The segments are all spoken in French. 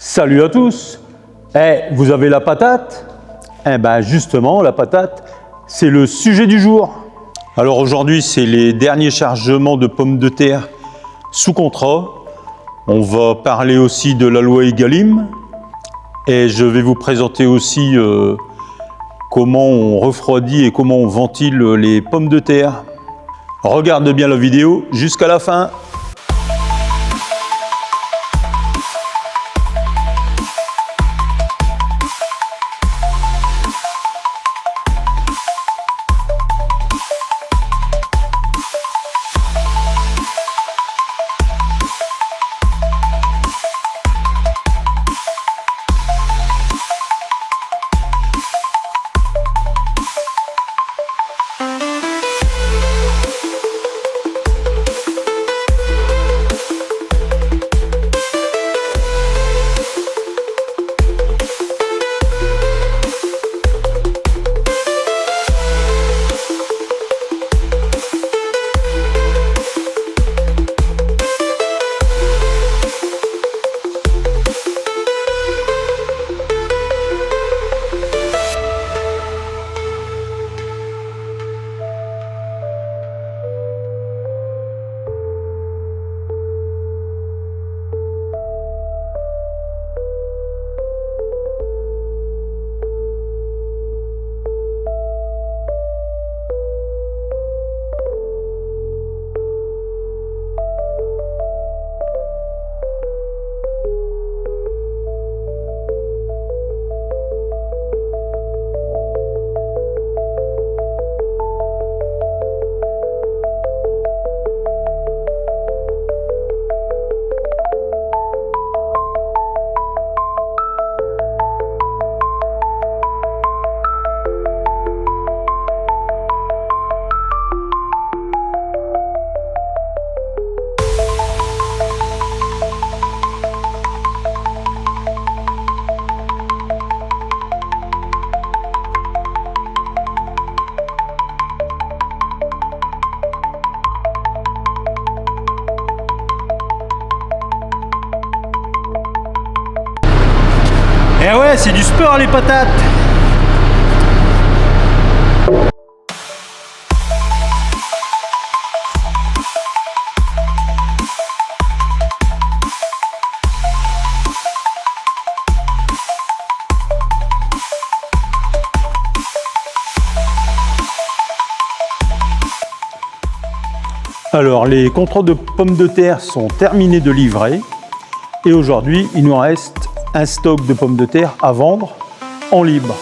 Salut à tous. Vous avez la patate? Ben justement, la patate, c'est le sujet du jour. Alors aujourd'hui, c'est les derniers chargements de pommes de terre sous contrat. On va parler aussi de la loi Egalim. Et je vais vous présenter aussi comment on refroidit et comment on ventile les pommes de terre. Regarde bien la vidéo jusqu'à la fin. Ouais, c'est du sport les patates. Alors, les contrats de pommes de terre sont terminés de livrer et aujourd'hui, il nous reste un stock de pommes de terre à vendre en libre.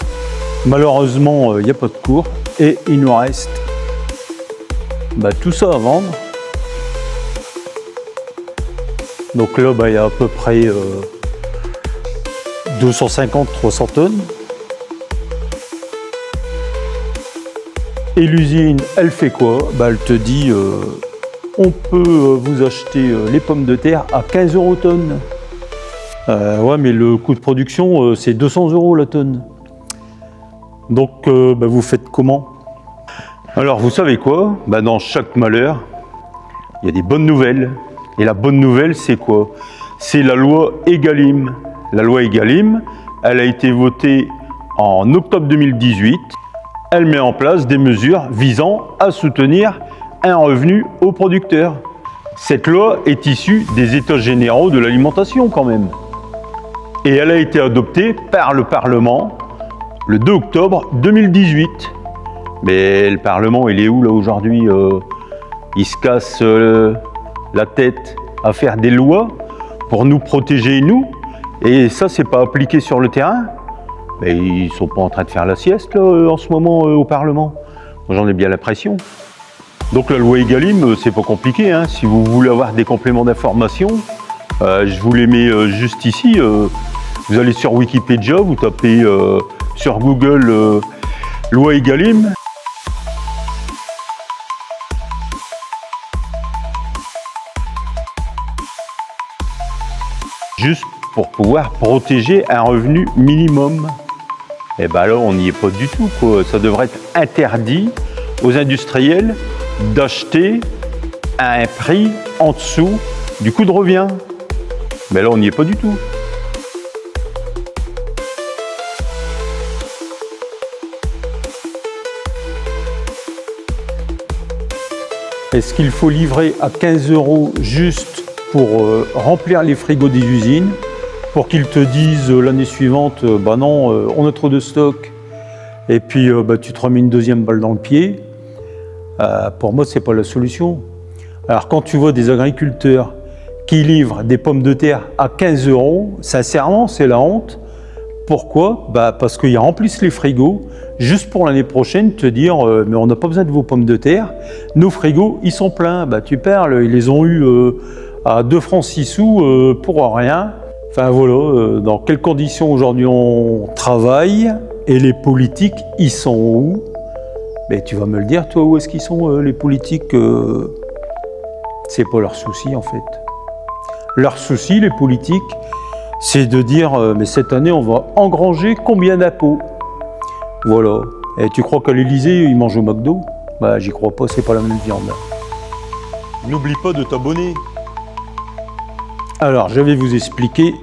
Malheureusement, il n'y a pas de cours et il nous reste tout ça à vendre. Donc là, il y a à peu près 250-300 tonnes. Et l'usine, elle fait quoi? Elle te dit, on peut vous acheter les pommes de terre à 15 € tonne. Ouais, mais le coût de production, c'est 200 € la tonne. Donc, vous faites comment? Alors, vous savez quoi? Dans chaque malheur, il y a des bonnes nouvelles. Et la bonne nouvelle, c'est quoi? C'est la loi Egalim. La loi Egalim, elle a été votée en octobre 2018. Elle met en place des mesures visant à soutenir un revenu aux producteurs. Cette loi est issue des États généraux de l'alimentation quand même. Et elle a été adoptée par le Parlement le 2 octobre 2018. Mais le Parlement, il est où là aujourd'hui? Il se casse la tête à faire des lois pour nous protéger, nous. Et ça, c'est pas appliqué sur le terrain. Mais ils sont pas en train de faire la sieste là, en ce moment au Parlement. Moi, j'en ai bien l'impression. Donc la loi Egalim, c'est pas compliqué. Hein. Si vous voulez avoir des compléments d'information, je vous les mets juste ici. Vous allez sur Wikipédia, vous tapez sur Google loi Egalim. Juste pour pouvoir protéger un revenu minimum. Et là, on n'y est pas du tout, quoi. Ça devrait être interdit aux industriels d'acheter à un prix en dessous du coût de revient. Mais là, on n'y est pas du tout. Est-ce qu'il faut livrer à 15 € juste pour remplir les frigos des usines, pour qu'ils te disent l'année suivante, bah non, on a trop de stock, et puis bah, tu te remets une deuxième balle dans le pied? Pour moi, c'est pas la solution. Alors quand tu vois des agriculteurs qui livrent des pommes de terre à 15 €, sincèrement, c'est la honte. Pourquoi? Bah parce qu'ils remplissent les frigos juste pour l'année prochaine te dire mais on n'a pas besoin de vos pommes de terre, nos frigos ils sont pleins. Bah tu parles, ils les ont eu à 2 francs 6 sous pour rien. Enfin voilà, dans quelles conditions aujourd'hui on travaille et les politiques ils sont où? Mais tu vas me le dire toi, où est-ce qu'ils sont les politiques? C'est pas leur souci en fait. Leur souci, les politiques, c'est de dire mais cette année on va engranger combien d'impôts? Voilà. Et tu crois qu'à l'Élysée ils mangent au McDo? Bah j'y crois pas, c'est pas la même viande. N'oublie pas de t'abonner. Alors je vais vous expliquer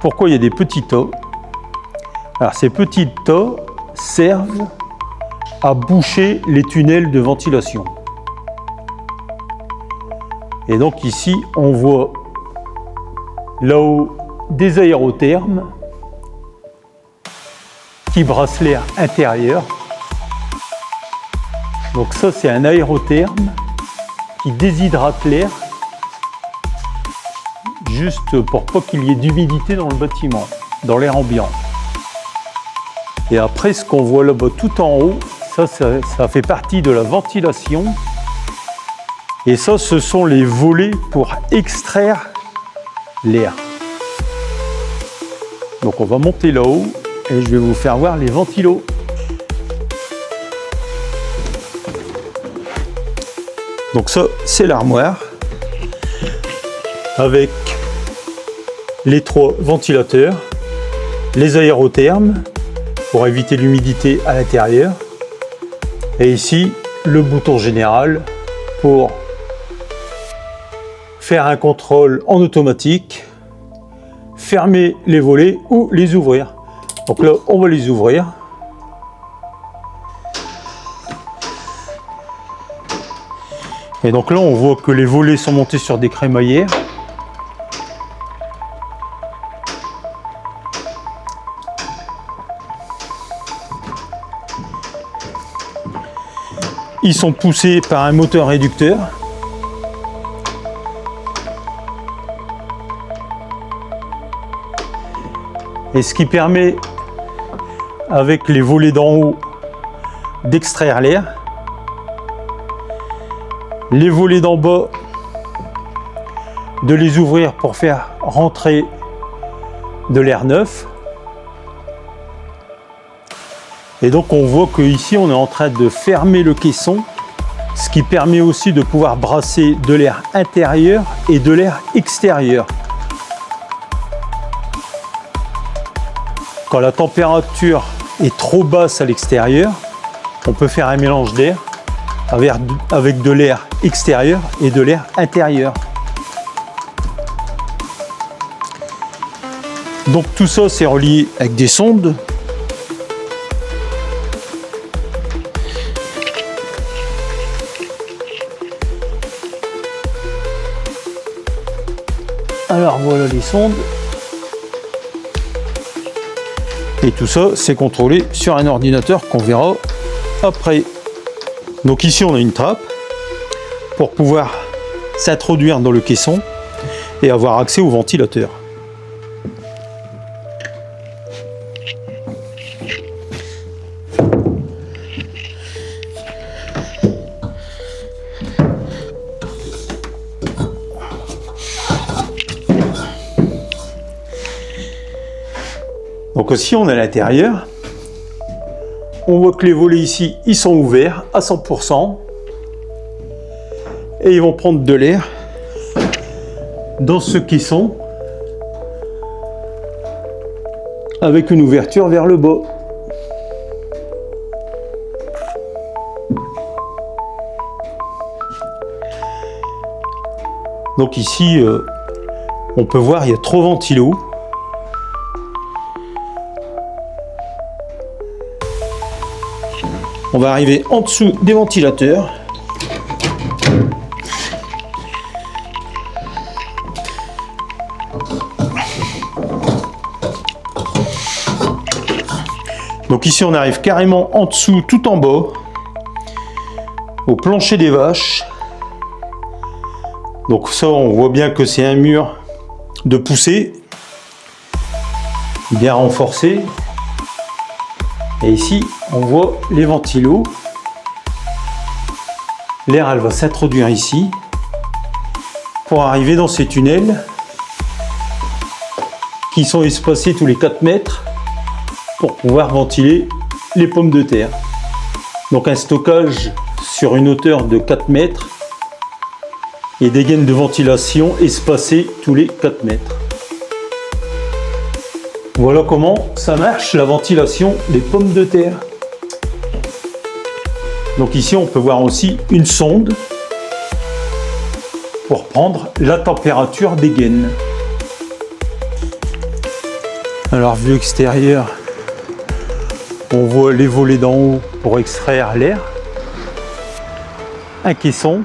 pourquoi il y a des petits tas. Alors ces petits tas servent à boucher les tunnels de ventilation. Et donc ici on voit là-haut des aérothermes qui brassent l'air intérieur. Donc ça c'est un aérotherme qui déshydrate l'air juste pour pas qu'il y ait d'humidité dans le bâtiment, dans l'air ambiant. Et après ce qu'on voit là-bas tout en haut, ça fait partie de la ventilation. Et ça, ce sont les volets pour extraire l'air. Donc on va monter là-haut et je vais vous faire voir les ventilos. Donc ça, c'est l'armoire avec les 3 ventilateurs, les aérothermes pour éviter l'humidité à l'intérieur, et ici le bouton général pour faire un contrôle en automatique, fermer les volets ou les ouvrir. Donc là, on va les ouvrir. Et donc là, on voit que les volets sont montés sur des crémaillères. Ils sont poussés par un moteur réducteur. Et ce qui permet, avec les volets d'en haut, d'extraire l'air. Les volets d'en bas, de les ouvrir pour faire rentrer de l'air neuf. Et donc on voit qu'ici on est en train de fermer le caisson, ce qui permet aussi de pouvoir brasser de l'air intérieur et de l'air extérieur. Quand la température est trop basse à l'extérieur, on peut faire un mélange d'air avec de l'air extérieur et de l'air intérieur. Donc tout ça c'est relié avec des sondes. Alors voilà les sondes. Et tout ça, c'est contrôlé sur un ordinateur qu'on verra après. Donc ici, on a une trappe pour pouvoir s'introduire dans le caisson et avoir accès au ventilateur. Donc si on est à l'intérieur, on voit que les volets ici, ils sont ouverts à 100% et ils vont prendre de l'air dans ce caisson avec une ouverture vers le bas. Donc ici, on peut voir, il y a 3 ventilos. On va arriver en dessous des ventilateurs. Donc ici on arrive carrément en dessous, tout en bas, au plancher des vaches. Donc ça on voit bien que c'est un mur de poussée, bien renforcé. Et ici on voit les ventilos. L'air elle va s'introduire ici pour arriver dans ces tunnels qui sont espacés tous les 4 mètres pour pouvoir ventiler les pommes de terre. Donc un stockage sur une hauteur de 4 mètres et des gaines de ventilation espacées tous les 4 mètres. Voilà comment ça marche la ventilation des pommes de terre. Donc ici on peut voir aussi une sonde pour prendre la température des gaines. Alors vue extérieure, on voit les volets d'en haut pour extraire l'air. Un caisson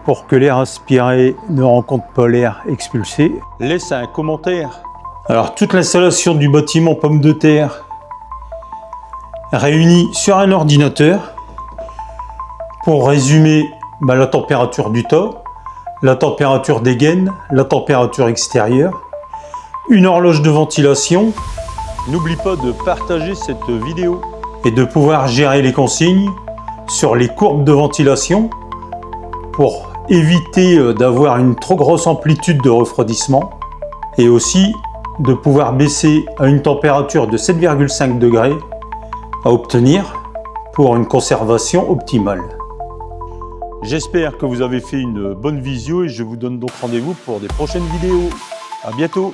pour que l'air aspiré ne rencontre pas l'air expulsé. Laisse un commentaire. Alors toute l'installation du bâtiment pommes de terre réunie sur un ordinateur. Pour résumer, la température du tas, la température des gaines, la température extérieure, une horloge de ventilation. N'oublie pas de partager cette vidéo et de pouvoir gérer les consignes sur les courbes de ventilation pour éviter d'avoir une trop grosse amplitude de refroidissement et aussi de pouvoir baisser à une température de 7,5 degrés à obtenir pour une conservation optimale. J'espère que vous avez fait une bonne visio et je vous donne donc rendez-vous pour des prochaines vidéos. À bientôt!